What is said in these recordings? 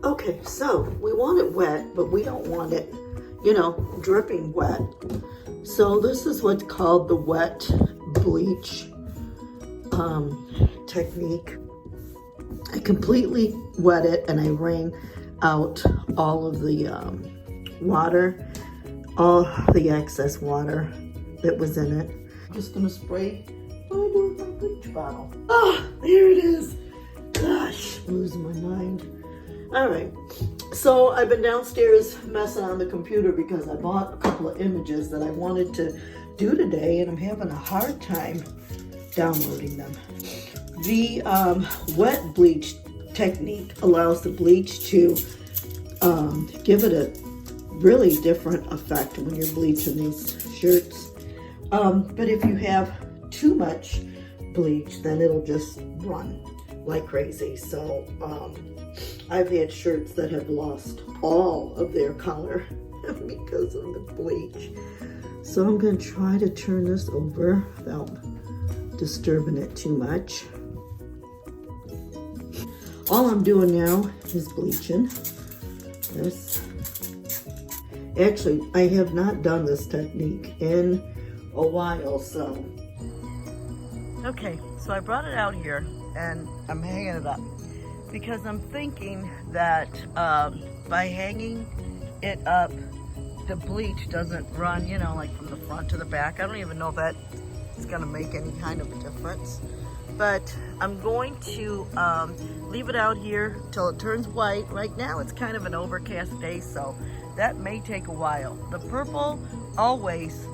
Okay, so we want it wet, but we don't want it, you know, dripping wet. So this is what's called the wet bleach technique. I completely wet it and I wring out all of the water, all the excess water that was in it. I'm just gonna spray what I do with my bleach bottle. Oh, there it is. Gosh, I'm losing my mind. All right, so I've been downstairs messing on the computer because I bought a couple of images that I wanted to do today, and I'm having a hard time downloading them. The wet bleach technique allows the bleach to give it a really different effect when you're bleaching these shirts. But if you have too much bleach, then it'll just run like crazy. So I've had shirts that have lost all of their color because of the bleach. So I'm going to try to turn this over without disturbing it too much. All I'm doing now is bleaching this. Actually, I have not done this technique in a while, so. Okay, so I brought it out here and I'm hanging it up because I'm thinking that by hanging it up, the bleach doesn't run, you know, like from the front to the back. I don't even know if that is gonna make any kind of a difference. But I'm going to leave it out here till it turns white. Right now it's kind of an overcast day, so that may take a while. The purple always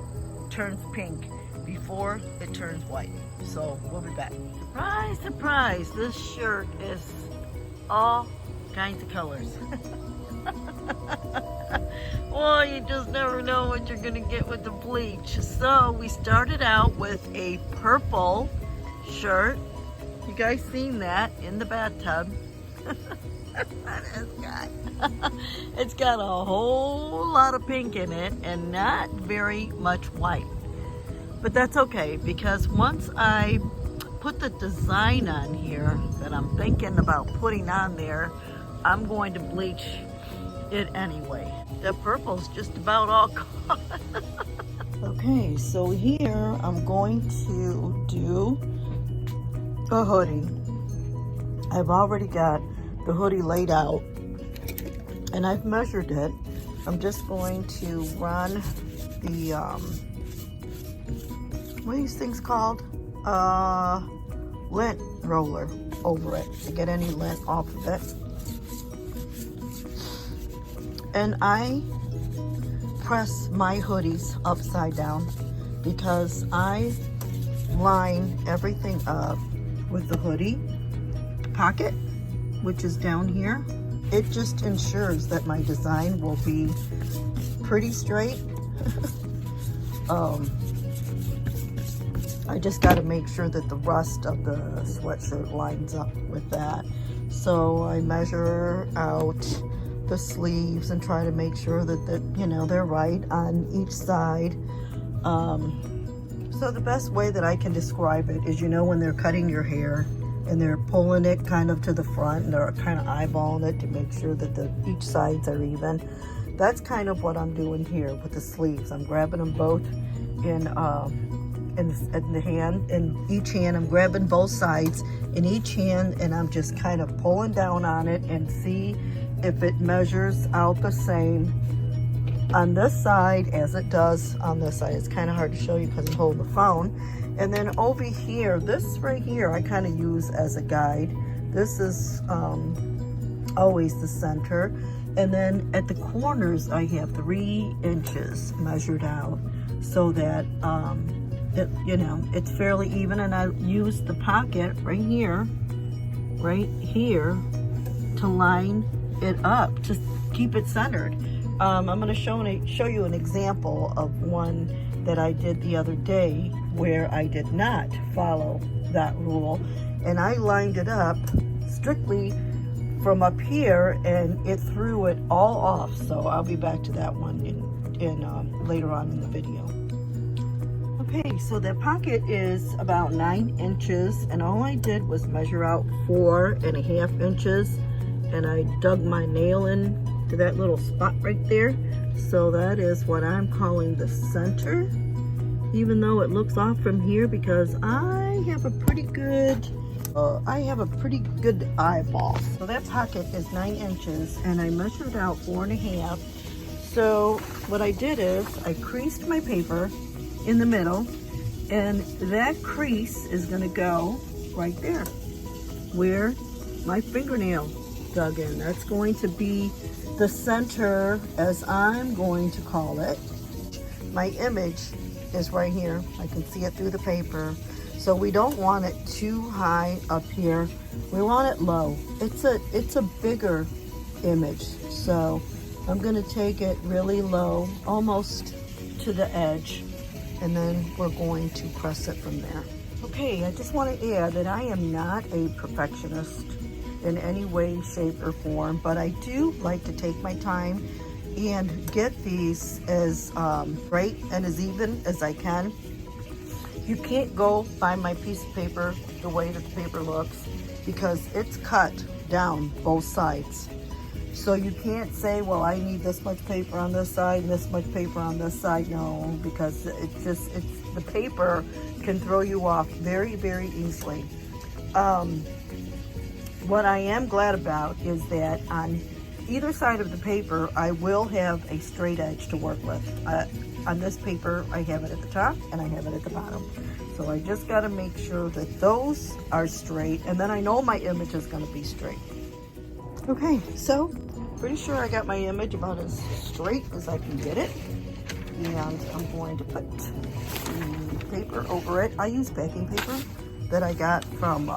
turns pink before it turns white. So we'll be back. Surprise, surprise, this shirt is all kinds of colors. Well, you just never know what you're gonna get with the bleach. So we started out with a purple shirt. You guys seen that in the bathtub? It's got a whole lot of pink in it and not very much white. But that's okay, because once I put the design on here that I'm thinking about putting on there, I'm going to bleach it anyway. The purple's just about all gone. Okay, so here I'm going to do a hoodie. I've already got the hoodie laid out and I've measured it. I'm just going to run the what are these things called? Lint roller over it to get any lint off of it. And I press my hoodies upside down because I line everything up with the hoodie pocket, which is down here. It just ensures that my design will be pretty straight. I just got to make sure that the rest of the sweatshirt lines up with that. So I measure out the sleeves and try to make sure that you know, they're right on each side. So the best way that I can describe it is, you know, when they're cutting your hair and they're pulling it kind of to the front and they're kind of eyeballing it to make sure that each sides are even. That's kind of what I'm doing here with the sleeves. I'm grabbing them both in the hand. In each hand, I'm grabbing both sides in each hand, and I'm just kind of pulling down on it and see if it measures out the same on this side as it does on this side. It's kind of hard to show you because I'm holding the phone. And then over here, this right here, I kind of use as a guide. This is always the center. And then at the corners, I have 3 inches measured out so that you know, it's fairly even. And I use the pocket right here to line it up to keep it centered. I'm going to show you an example of one that I did the other day where I did not follow that rule, and I lined it up strictly from up here and it threw it all off. So I'll be back to that one in later on in the video. Okay, so the pocket is about 9 inches, and all I did was measure out 4.5 inches and I dug my nail in to that little spot right there. So that is what I'm calling the center, even though it looks off from here, because I have a pretty good eyeball. So that pocket is 9 inches, and I measured out 4.5. So what I did is I creased my paper in the middle, and that crease is going to go right there where my fingernail dug in. That's going to be the center, as I'm going to call it. My image is right here. I can see it through the paper. So we don't want it too high up here. We want it low. It's a bigger image. So I'm gonna take it really low, almost to the edge, and then we're going to press it from there. Okay, I just want to add that I am not a perfectionist in any way, shape, or form, but I do like to take my time and get these as straight and as even as I can. You can't go by my piece of paper the way that the paper looks, because it's cut down both sides. So you can't say, well, I need this much paper on this side and this much paper on this side. No, because the paper can throw you off very, very easily. What I am glad about is that on either side of the paper, I will have a straight edge to work with. On this paper, I have it at the top and I have it at the bottom. So I just got to make sure that those are straight, and then I know my image is going to be straight. Okay, so pretty sure I got my image about as straight as I can get it. And I'm going to put the paper over it. I use packing paper that I got from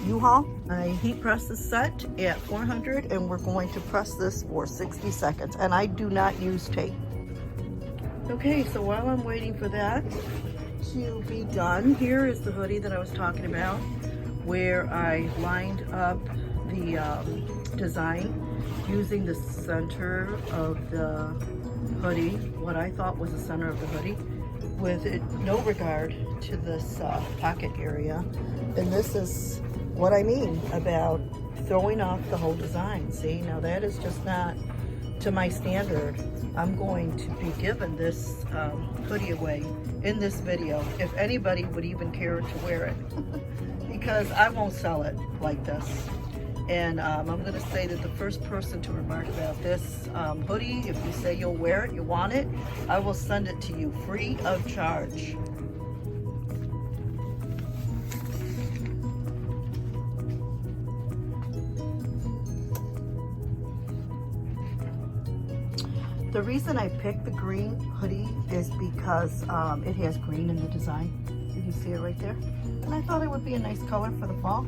U-Haul. I heat press the set at 400, and we're going to press this for 60 seconds. And I do not use tape. Okay, so while I'm waiting for that to be done, here is the hoodie that I was talking about, where I lined up the design using the center of the hoodie, what I thought was the center of the hoodie, with it, no regard to this pocket area. And this is what I mean about throwing off the whole design. See, now that is just not to my standard. I'm going to be giving this hoodie away in this video, if anybody would even care to wear it, because I won't sell it like this. And I'm going to say that the first person to remark about this hoodie, if you say you'll wear it, you want it, I will send it to you free of charge. The reason I picked the green hoodie is because it has green in the design. You can see it right there. And I thought it would be a nice color for the fall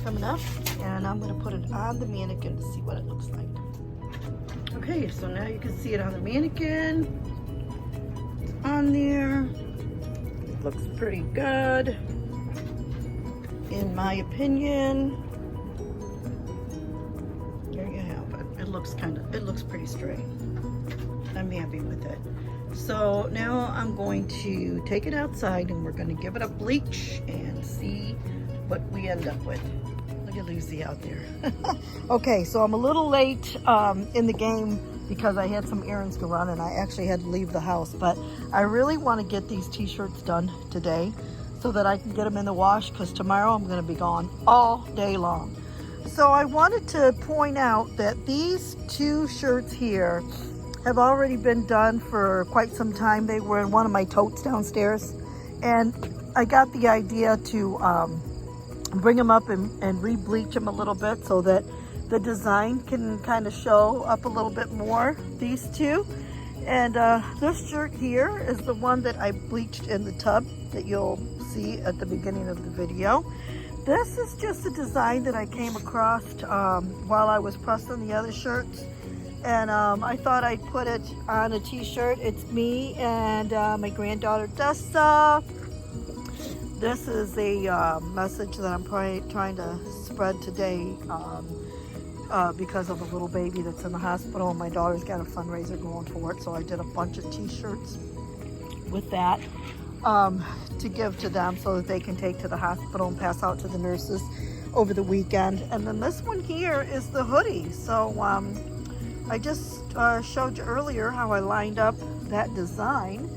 coming up. And I'm going to put it on the mannequin to see what it looks like. Okay, so now you can see it on the mannequin. It's on there. It looks pretty good, in my opinion. There you have it. It looks pretty straight. I'm happy with it. So now I'm going to take it outside, and we're going to give it a bleach and see what we end up with. Look at Lucy out there. Okay, so I'm a little late in the game because I had some errands to run, and I actually had to leave the house. But I really want to get these t-shirts done today so that I can get them in the wash, because tomorrow I'm going to be gone all day long. So I wanted to point out that these two shirts here have already been done for quite some time. They were in one of my totes downstairs, and I got the idea to bring them up and re-bleach them a little bit so that the design can kind of show up a little bit more, these two. And this shirt here is the one that I bleached in the tub that you'll see at the beginning of the video. This is just a design that I came across while I was pressing the other shirts. And I thought I'd put it on a t-shirt. It's me and my granddaughter Dessa. This is a message that I'm probably trying to spread today because of a little baby that's in the hospital. My daughter's got a fundraiser going for it, so I did a bunch of t-shirts with that to give to them so that they can take to the hospital and pass out to the nurses. over the weekend. And then this one here is the hoodie. So I just showed you earlier how I lined up that design.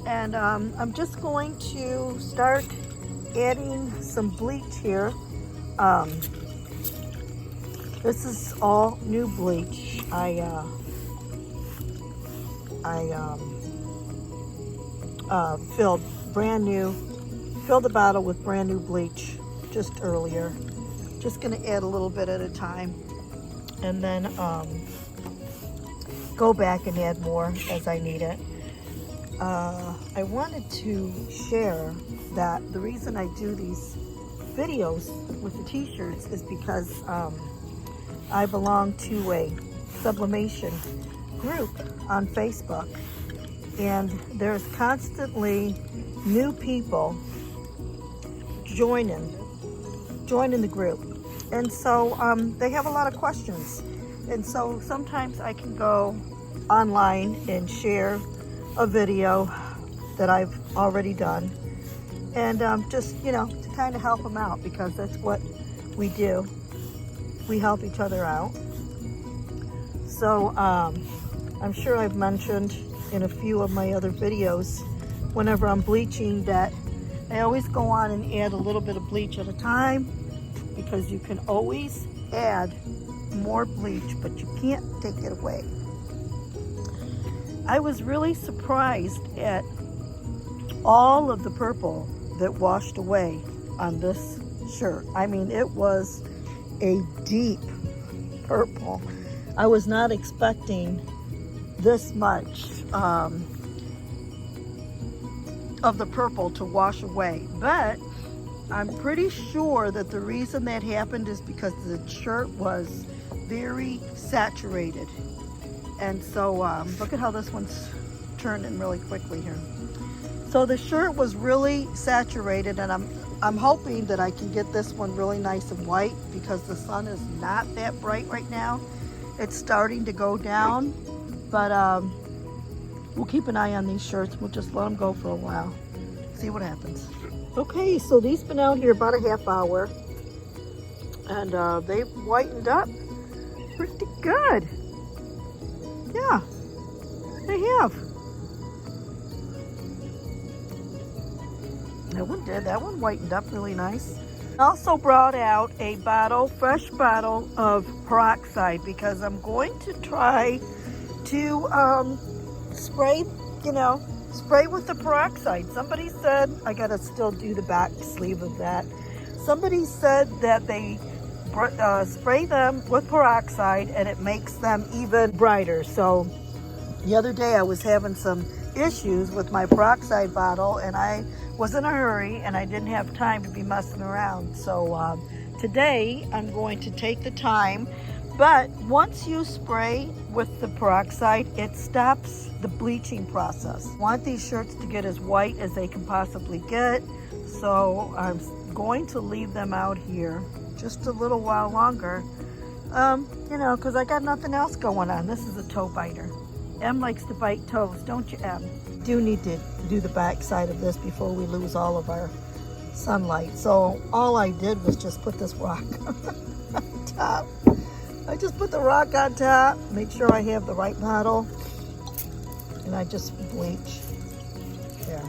And I'm just going to start adding some bleach here. This is all new bleach. I filled the bottle with brand new bleach just earlier. Just gonna add a little bit at a time, and then go back and add more as I need it. I wanted to share that the reason I do these videos with the t-shirts is because I belong to a sublimation group on Facebook, and there's constantly new people joining the group, and so they have a lot of questions, and so sometimes I can go online and share a video that I've already done, and just, you know, to kind of help them out, because that's what we do. We help each other out. So I'm sure I've mentioned in a few of my other videos, whenever I'm bleaching, that I always go on and add a little bit of bleach at a time, because you can always add more bleach, but you can't take it away. I was really surprised at all of the purple that washed away on this shirt. I mean, it was a deep purple. I was not expecting this much of the purple to wash away, but I'm pretty sure that the reason that happened is because the shirt was very saturated. And so look at how this one's turning really quickly here. So the shirt was really saturated, and I'm hoping that I can get this one really nice and white, because the sun is not that bright right now. It's starting to go down, but we'll keep an eye on these shirts. We'll just let them go for a while, see what happens. Okay, so these been out here about a half hour, and they've whitened up pretty good. Yeah, they have. That one did. That one whitened up really nice. I also brought out a fresh bottle of peroxide, because I'm going to try to spray with the peroxide. Somebody said, I gotta still do the back sleeve of that. Somebody said that they spray them with peroxide and it makes them even brighter. So the other day I was having some issues with my peroxide bottle, and I was in a hurry and I didn't have time to be messing around. So today I'm going to take the time, but once you spray with the peroxide, it stops the bleaching process. I want these shirts to get as white as they can possibly get, so I'm going to leave them out here just a little while longer, you know, because I got nothing else going on. This is a toe biter. Em likes to bite toes, don't you, Em? Do need to do the back side of this before we lose all of our sunlight. So all I did was just put this rock on top. I just put the rock on top, make sure I have the right bottle, and I just bleach. There.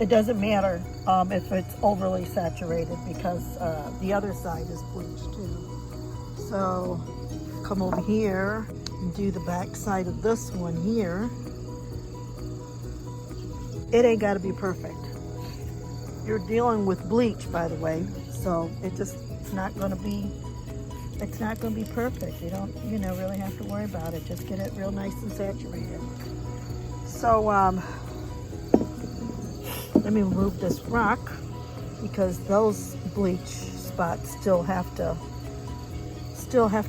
It doesn't matter if it's overly saturated, because the other side is bleached too. So come over here and do the back side of this one here. It ain't got to be perfect. You're dealing with bleach, by the way, so it's not going to be perfect. You don't, really have to worry about it. Just get it real nice and saturated. So let me remove this rock, because those bleach spots still have to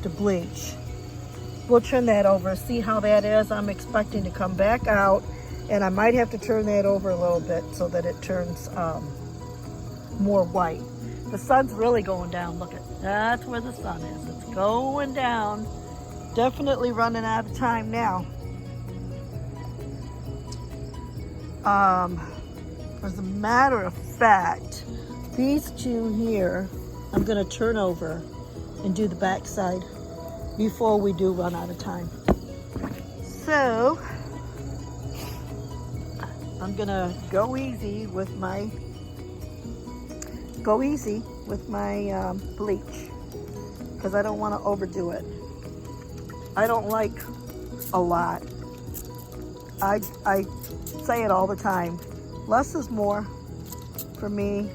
bleach. We'll turn that over, see how that is. I'm expecting to come back out, and I might have to turn that over a little bit so that it turns more white. The sun's really going down. Look that's where the sun is. It's going down. Definitely running out of time now. As a matter of fact, These two here, I'm gonna turn over and do the back side before we do run out of time. So, I'm gonna go easy with my bleach, because I don't want to overdo it. I don't like a lot. I say it all the time. Less is more for me.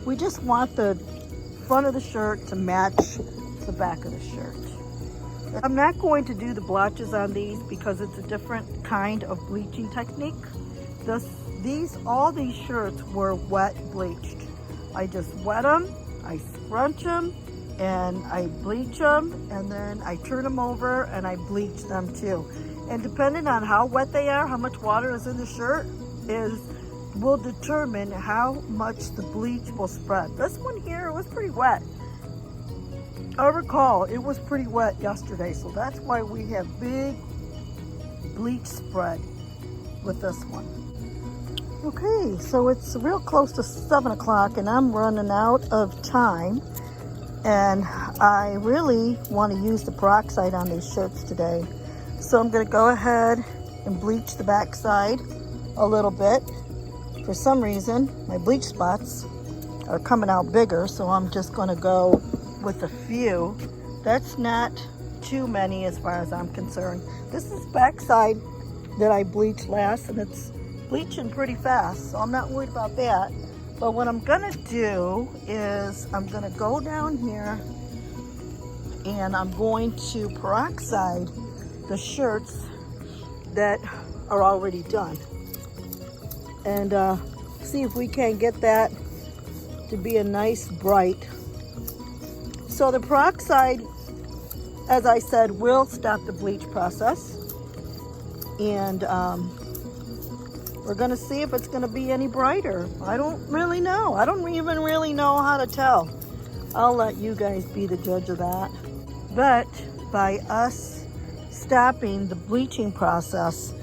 We just want the front of the shirt to match the back of the shirt. I'm not going to do the blotches on these because it's a different kind of bleaching technique. All these shirts were wet bleached. I just wet them, I scrunch them, and I bleach them, and then I turn them over and I bleach them too. And depending on how wet they are, how much water is in the shirt, will determine how much the bleach will spread. This one here was pretty wet. I recall it was pretty wet yesterday, so that's why we have big bleach spread with this one. Okay, so it's real close to 7 o'clock and I'm running out of time. And I really want to use the peroxide on these shirts today. So I'm going to go ahead and bleach the back side a little bit. For some reason, my bleach spots are coming out bigger, so I'm just going to go with a few. That's not too many as far as I'm concerned. This is back side that I bleached last, and it's bleaching pretty fast, so I'm not worried about that. But what I'm gonna do is I'm gonna go down here and I'm going to peroxide the shirts that are already done, and see if we can get that to be a nice bright. So the peroxide, as I said, will stop the bleach process, and we're going to see if it's going to be any brighter. I don't really know. I don't even really know how to tell. I'll let you guys be the judge of that. But by us stopping the bleaching process,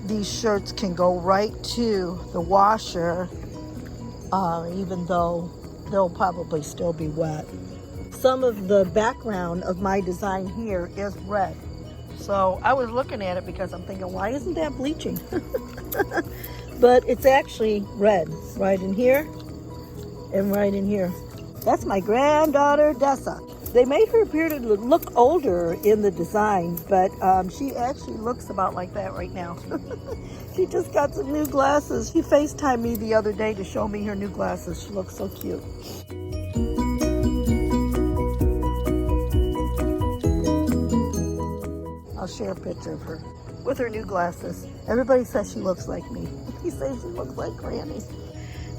these shirts can go right to the washer, even though they'll probably still be wet. Some of the background of my design here is red. So I was looking at it because I'm thinking, why isn't that bleaching? But it's actually red, right in here and right in here. That's my granddaughter, Dessa. They made her appear to look older in the design, but she actually looks about like that right now. She just got some new glasses. She FaceTimed me the other day to show me her new glasses. She looks so cute. I'll share a picture of her with her new glasses. Everybody says she looks like me. He says she looks like Granny.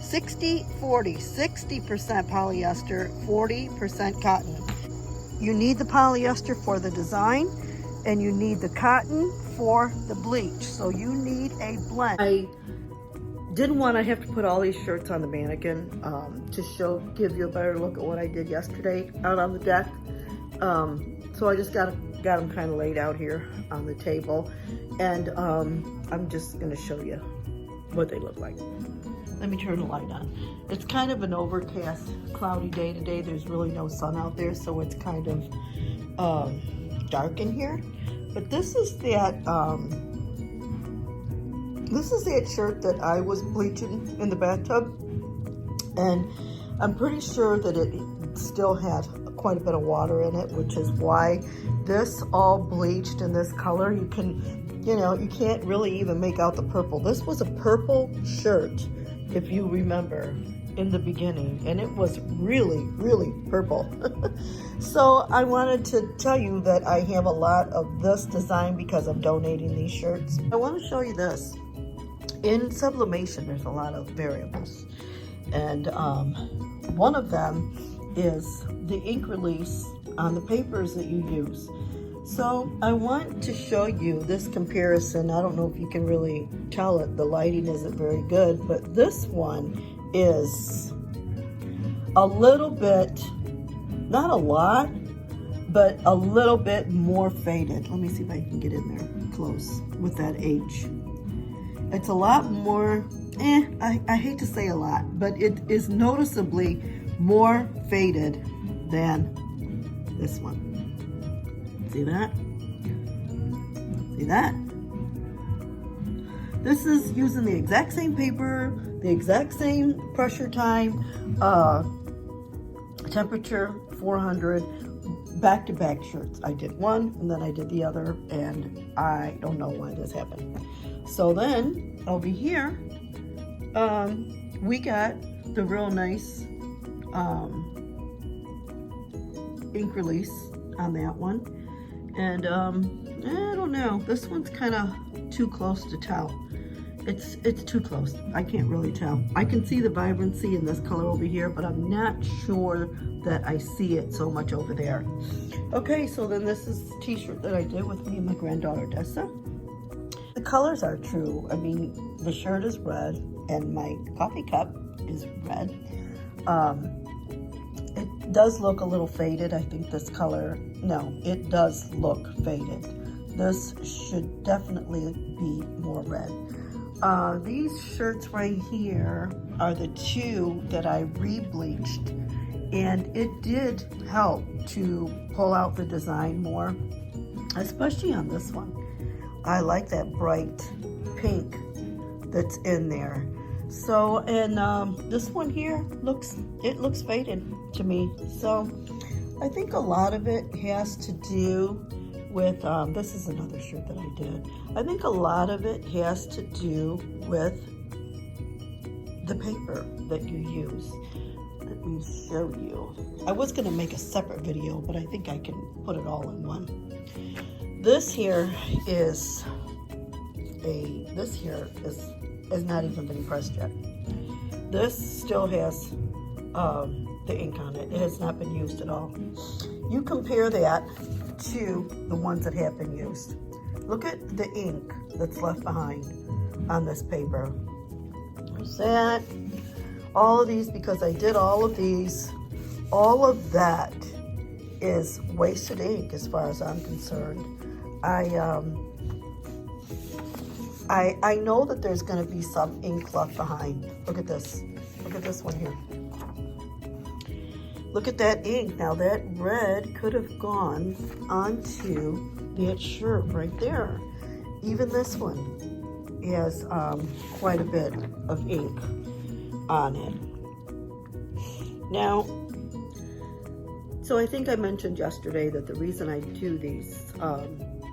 60-40, 60% polyester, 40% cotton. You need the polyester for the design, and you need the cotton for the bleach. So you need a blend. I didn't want to have to put all these shirts on the mannequin to give you a better look at what I did yesterday out on the deck. So I just got them kind of laid out here on the table, and I'm just going to show you what they look like. Let me turn the light on. It's kind of an overcast, cloudy day today. There's really no sun out there, so it's kind of dark in here. But this is that shirt that I was bleaching in the bathtub, and I'm pretty sure that it still had quite a bit of water in it, which is why this all bleached in this color. You can't really even make out the purple. This was a purple shirt, if you remember, in the beginning, and it was really, really purple. So I wanted to tell you that I have a lot of this design because I'm donating these shirts. I want to show you this. In sublimation, there's a lot of variables, and one of them is the ink release on the papers that you use. So I want to show you this comparison. I don't know if you can really tell it. The lighting isn't very good, but this one is a little bit, not a lot, but a little bit more faded. Let me see if I can get in there close with that H. It's a lot more I hate to say a lot, but it is noticeably more faded than this one. See that? See that? This is using the exact same paper, the exact same pressure time, temperature 400, back-to-back shirts. I did one and then I did the other, and I don't know why this happened. So then over here, we got the real nice ink release on that one. And I don't know, this one's kind of too close to tell. It's too close. I can't really tell. I can see the vibrancy in this color over here, but I'm not sure that I see it so much over there. Okay, so then this is a t-shirt that I did with me and my granddaughter Dessa. The colors are true. I mean, the shirt is red and my coffee cup is red. It does look a little faded. I think this color, no, it does look faded. This should definitely be more red. These shirts right here are the two that I re-bleached, and it did help to pull out the design more, especially on this one. I like that bright pink that's in there. So, and this one here looks faded to me. So I think a lot of it has to do with, this is another shirt that I did. I think a lot of it has to do with the paper that you use. Let me show you. I was gonna make a separate video, but I think I can put it all in one. This here is not even been pressed yet. This still has the ink on it. It has not been used at all. You compare that to the ones that have been used. Look at the ink that's left behind on this paper. There's that. All of these, because I did all of these, all of that is wasted ink as far as I'm concerned. I know that there's going to be some ink left behind. Look at this. Look at this one here. Look at that ink. Now that red could have gone onto that shirt right there. Even this one has quite a bit of ink on it. Now, so I think I mentioned yesterday that the reason I do these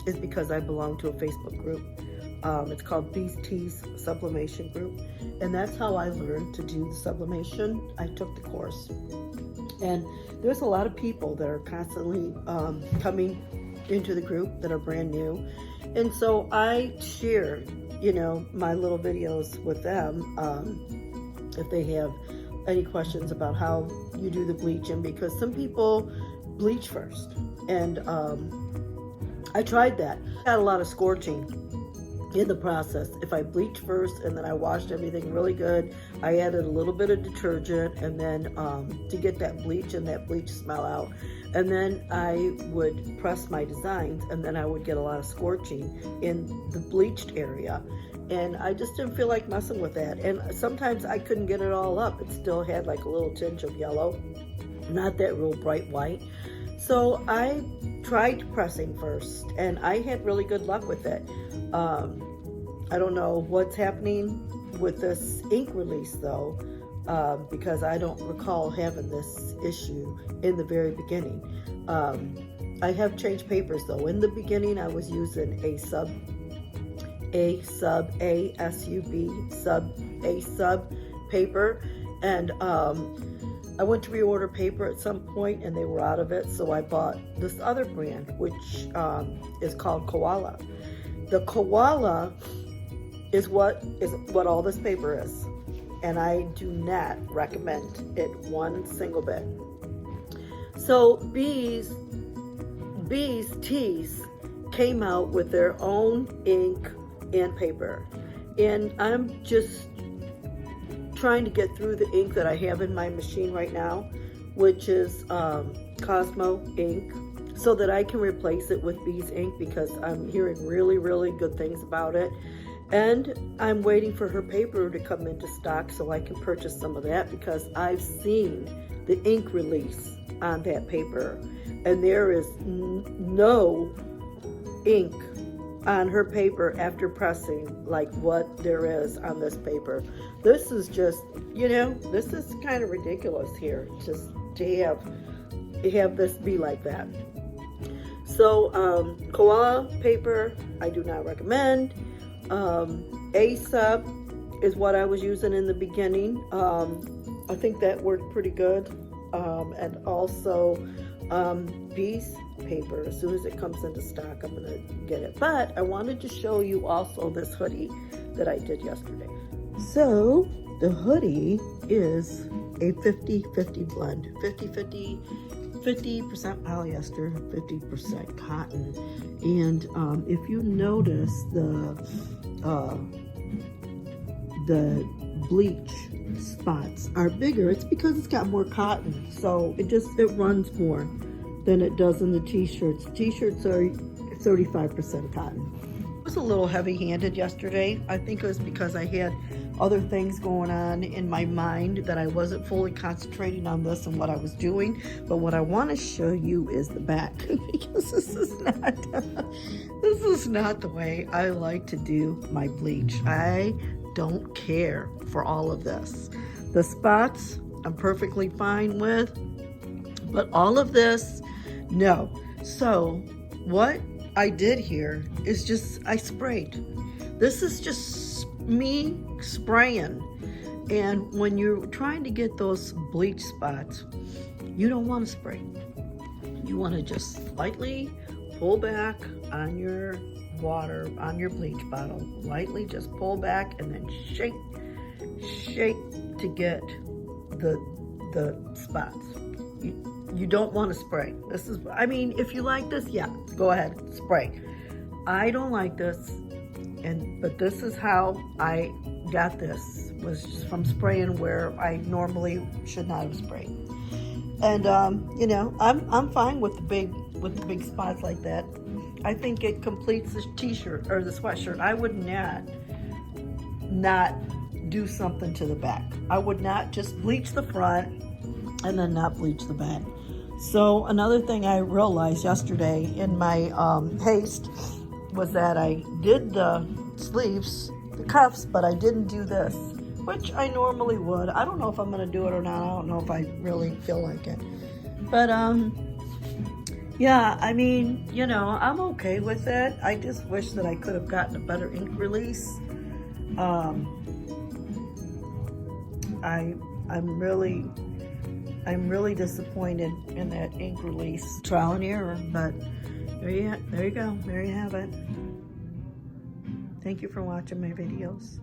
is because I belong to a Facebook group. It's called BT's Sublimation Group, and that's how I learned to do the sublimation. I took the course, and there's a lot of people that are constantly coming into the group that are brand new, and so I share, you know, my little videos with them if they have any questions about how you do the bleaching, because some people bleach first, and I tried that. I had a lot of scorching in the process. If I bleached first and then I washed everything really good, I added a little bit of detergent, and then to get that bleach and that bleach smell out, and then I would press my designs, and then I would get a lot of scorching in the bleached area, and I just didn't feel like messing with that. And sometimes I couldn't get it all up. It still had like a little tinge of yellow, not that real bright white. So I tried pressing first, and I had really good luck with it. I don't know what's happening with this ink release though, because I don't recall having this issue in the very beginning. I have changed papers though. In the beginning, I was using a sub paper, and I went to reorder paper at some point and they were out of it, so I bought this other brand, which is called Koala. The Koala is what all this paper is, and I do not recommend it one single bit. So Bees Tees came out with their own ink and paper, and I'm just trying to get through the ink that I have in my machine right now, which is Cosmo ink, so that I can replace it with Bees ink, because I'm hearing really, really good things about it. And I'm waiting for her paper to come into stock so I can purchase some of that, because I've seen the ink release on that paper, and there is no ink on her paper after pressing like what there is on this paper. This is just, you know, this is kind of ridiculous here, just to have this be like that. So koala paper I do not recommend. A-Sub is what I was using in the beginning. I think that worked pretty good. And also Bees paper. As soon as it comes into stock, I'm gonna get it. But I wanted to show you also this hoodie that I did yesterday. So the hoodie is a 50-50 blend. 50% polyester, 50% cotton. And if you notice the bleach spots are bigger, it's because it's got more cotton, so it runs more than it does in the t-shirts. The t-shirts are 35% cotton. I was a little heavy-handed yesterday. I think it was because I had other things going on in my mind that I wasn't fully concentrating on this and what I was doing. But what I want to show you is the back, because this is not the way I like to do my bleach. I don't care for all of this. The spots I'm perfectly fine with, but all of this, no. So what I did here is just, I sprayed. This is just me spraying. And when you're trying to get those bleach spots, you don't want to spray. You want to just lightly pull back on your water, on your bleach bottle. Lightly just pull back and then shake to get the spots. You don't want to spray. This is, I mean, if you like this, yeah, go ahead, spray. I don't like this, but this is how I got this, was just from spraying where I normally should not have sprayed. And you know, I'm fine with the big spots like that. I think it completes the t-shirt or the sweatshirt. I would not do something to the back. I would not just bleach the front and then not bleach the back. So another thing I realized yesterday in my haste was that I did the sleeves, the cuffs, but I didn't do this, which I normally would. I don't know if I'm gonna do it or not. I don't know if I really feel like it. But yeah, I mean, you know, I'm okay with it. I just wish that I could have gotten a better ink release. I'm really disappointed in that ink release. Trial and error, but there you go. There you have it. Thank you for watching my videos.